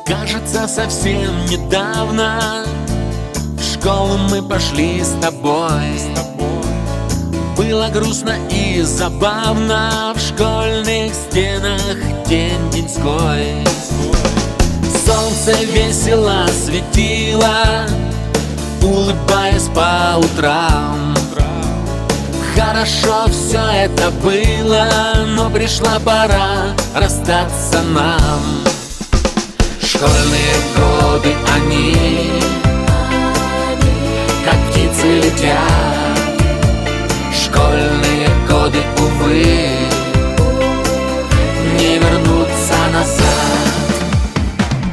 Кажется, совсем недавно в школу мы пошли с тобой. Было грустно и забавно в школьных стенах день деньской. Солнце весело светило, улыбаясь по утрам. Хорошо все это было, но пришла пора расстаться нам. Школьные годы, они как птицы летят. Школьные годы, увы, не вернутся назад.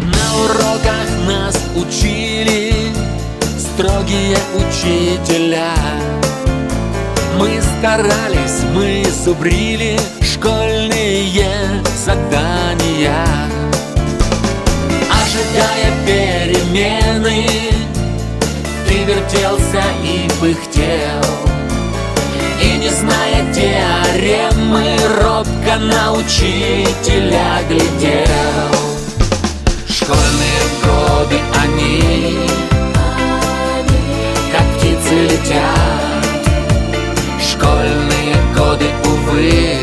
На уроках нас учили строгие учителя. Мы старались, мы зубрили школьные задания. Ожидая перемены, ты вертелся и пыхтел, и, не зная теоремы, робко на учителя глядел. Школьные годы, они как птицы летят. Школьные годы, увы,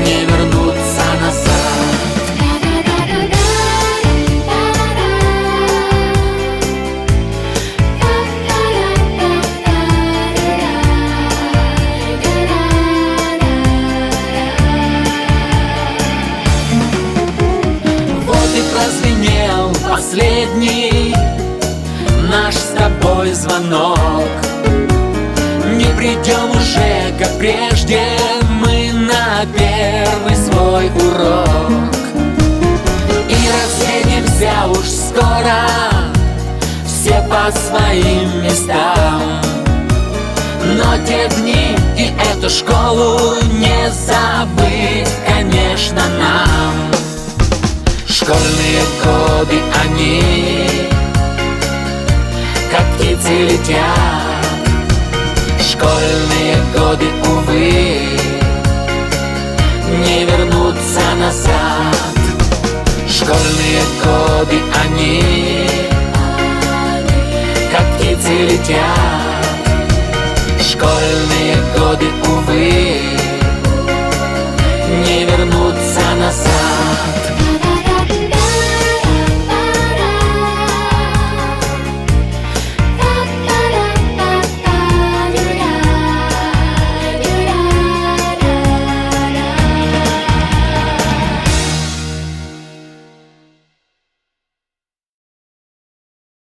не вернутся назад. Прозвенел последний наш с тобой звонок. Не придем уже, как прежде, мы на первый свой урок. И разъедемся уж скоро, все по своим местам. Но те дни и эту школу не забыть, конечно, нам. Школьные годы, они как птицы летят. Школьные годы, увы, не вернутся назад. Школьные годы, они как птицы летят. Школьные годы, увы,